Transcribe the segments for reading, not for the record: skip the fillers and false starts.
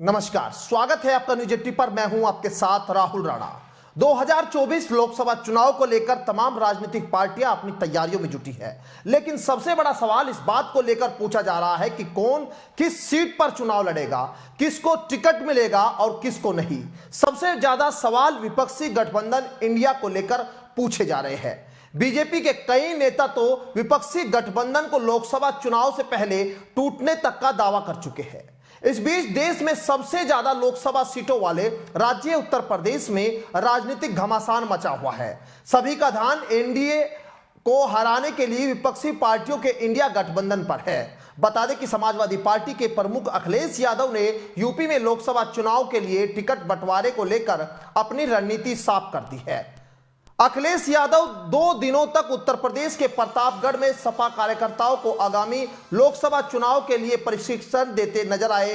नमस्कार, स्वागत है आपका न्यूज 80 पर। मैं हूं आपके साथ राहुल राणा। 2024 लोकसभा चुनाव को लेकर तमाम राजनीतिक पार्टियां अपनी तैयारियों में जुटी है, लेकिन सबसे बड़ा सवाल इस बात को लेकर पूछा जा रहा है कि कौन किस सीट पर चुनाव लड़ेगा, किसको टिकट मिलेगा और किसको नहीं। सबसे ज्यादा सवाल विपक्षी गठबंधन इंडिया को लेकर पूछे जा रहे हैं। बीजेपी के कई नेता तो विपक्षी गठबंधन को लोकसभा चुनाव से पहले टूटने तक का दावा कर चुके हैं। इस बीच देश में सबसे ज्यादा लोकसभा सीटों वाले राज्य उत्तर प्रदेश में राजनीतिक घमासान मचा हुआ है। सभी का ध्यान एनडीए को हराने के लिए विपक्षी पार्टियों के इंडिया गठबंधन पर है। बता दें कि समाजवादी पार्टी के प्रमुख अखिलेश यादव ने यूपी में लोकसभा चुनाव के लिए टिकट बंटवारे को लेकर अपनी रणनीति साफ कर दी है। अखिलेश यादव 2 दिनों तक उत्तर प्रदेश के प्रतापगढ़ में सपा कार्यकर्ताओं को आगामी लोकसभा चुनाव के लिए प्रशिक्षण देते नजर आए।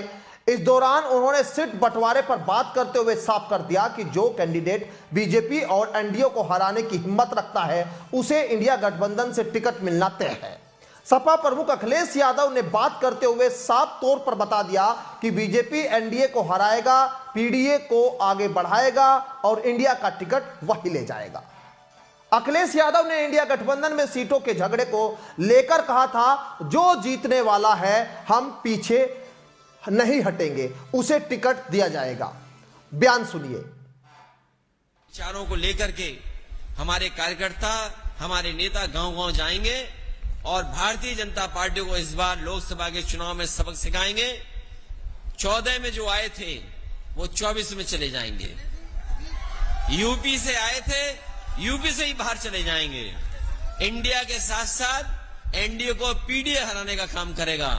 इस दौरान उन्होंने सीट बंटवारे पर बात करते हुए साफ कर दिया कि जो कैंडिडेट बीजेपी और एनडीए को हराने की हिम्मत रखता है उसे इंडिया गठबंधन से टिकट मिलना तय है। सपा प्रमुख अखिलेश यादव ने बात करते हुए साफ तौर पर बता दिया कि बीजेपी एनडीए को हराएगा, पीडीए को आगे बढ़ाएगा और इंडिया का टिकट वही ले जाएगा। अखिलेश यादव ने इंडिया गठबंधन में सीटों के झगड़े को लेकर कहा था, जो जीतने वाला है हम पीछे नहीं हटेंगे, उसे टिकट दिया जाएगा। बयान सुनिए। विचारों को लेकर के हमारे कार्यकर्ता, हमारे नेता गांव-गांव जाएंगे और भारतीय जनता पार्टी को इस बार लोकसभा के चुनाव में सबक सिखाएंगे। 14 में जो आए थे वो 24 में चले जाएंगे। यूपी से आए थे, यूपी से ही बाहर चले जाएंगे। इंडिया के साथ साथ एनडीए को पीडीए हराने का काम करेगा।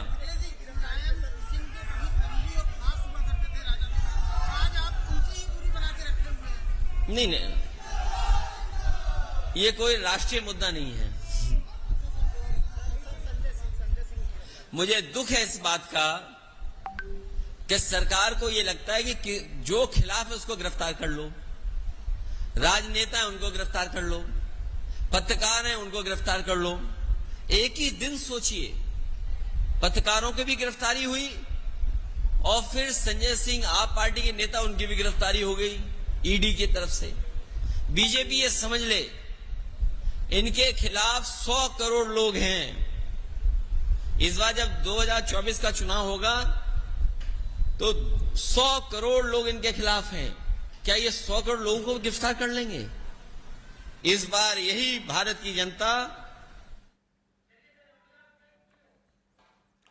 नहीं, ये कोई राष्ट्रीय मुद्दा नहीं है। मुझे दुख है इस बात का कि सरकार को यह लगता है कि जो खिलाफ है उसको गिरफ्तार कर लो, राजनेता है उनको गिरफ्तार कर लो, पत्रकार हैं उनको गिरफ्तार कर लो। एक ही दिन सोचिए, पत्रकारों की भी गिरफ्तारी हुई और फिर संजय सिंह आप पार्टी के नेता, उनकी भी गिरफ्तारी हो गई ईडी की तरफ से। बीजेपी ये समझ ले, इनके खिलाफ 100 करोड़ लोग हैं। इस बार जब 2024 का चुनाव होगा तो 100 करोड़ लोग इनके खिलाफ हैं। क्या ये 100 करोड़ लोगों को गिरफ्तार कर लेंगे? इस बार यही भारत की जनता।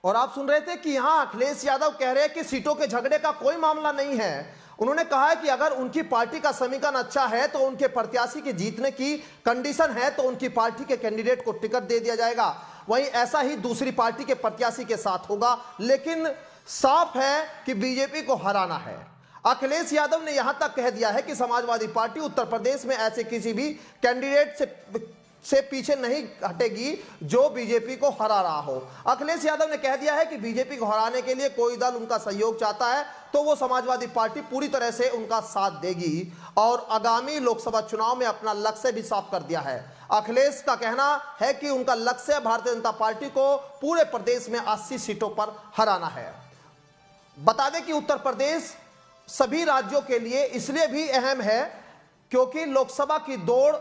और आप सुन रहे थे कि यहां अखिलेश यादव कह रहे हैं कि सीटों के झगड़े का कोई मामला नहीं है। उन्होंने कहा है कि अगर उनकी पार्टी का समीकरण अच्छा है तो उनके प्रत्याशी के जीतने की कंडीशन है तो उनकी पार्टी के कैंडिडेट को टिकट दे दिया जाएगा। वहीं ऐसा ही दूसरी पार्टी के प्रत्याशी के साथ होगा, लेकिन साफ है कि बीजेपी को हराना है। अखिलेश यादव ने यहां तक कह दिया है कि समाजवादी पार्टी उत्तर प्रदेश में ऐसे किसी भी कैंडिडेट से पीछे नहीं हटेगी जो बीजेपी को हरा रहा हो। अखिलेश यादव ने कह दिया है कि बीजेपी को हराने के लिए कोई दल उनका सहयोग चाहता है तो वो समाजवादी पार्टी पूरी तरह से उनका साथ देगी और आगामी लोकसभा चुनाव में अपना लक्ष्य भी साफ कर दिया है। अखिलेश का कहना है कि उनका लक्ष्य भारतीय जनता पार्टी को पूरे प्रदेश में 80 सीटों पर हराना है। बता दें कि उत्तर प्रदेश सभी राज्यों के लिए इसलिए भी अहम है क्योंकि लोकसभा की दौड़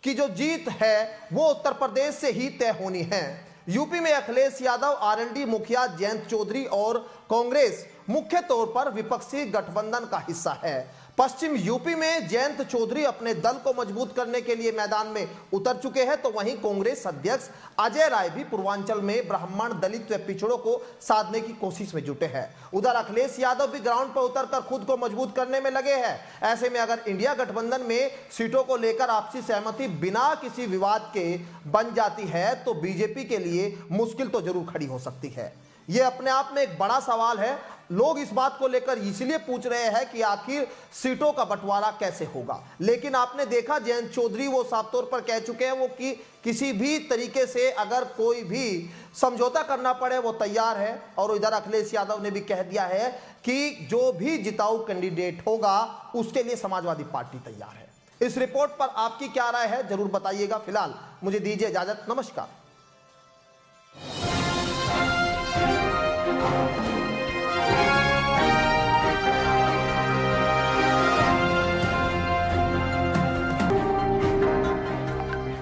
की जो जीत है वो उत्तर प्रदेश से ही तय होनी है। यूपी में अखिलेश यादव, आरएलडी मुखिया जयंत चौधरी और कांग्रेस मुख्य तौर पर विपक्षी गठबंधन का हिस्सा है। पश्चिम यूपी में जयंत चौधरी अपने दल को मजबूत करने के लिए मैदान में उतर चुके हैं, तो वहीं कांग्रेस अध्यक्ष अजय राय भी पूर्वांचल में ब्राह्मण, दलित व पिछड़ों को साधने की कोशिश में जुटे हैं। उधर अखिलेश यादव भी ग्राउंड पर उतरकर खुद को मजबूत करने में लगे हैं। ऐसे में अगर इंडिया गठबंधन में सीटों को लेकर आपसी सहमति बिना किसी विवाद के बन जाती है तो बीजेपी के लिए मुश्किल तो जरूर खड़ी हो सकती है। यह अपने आप में एक बड़ा सवाल है। लोग इस बात को लेकर इसलिए पूछ रहे हैं कि आखिर सीटों का बंटवारा कैसे होगा, लेकिन आपने देखा जयंत चौधरी वो साफ तौर पर कह चुके हैं वो कि किसी भी तरीके से अगर कोई भी समझौता करना पड़े वो तैयार है। और इधर अखिलेश यादव ने भी कह दिया है कि जो भी जिताऊ कैंडिडेट होगा उसके लिए समाजवादी पार्टी तैयार है। इस रिपोर्ट पर आपकी क्या राय है जरूर बताइएगा। फिलहाल मुझे दीजिए इजाजत, नमस्कार।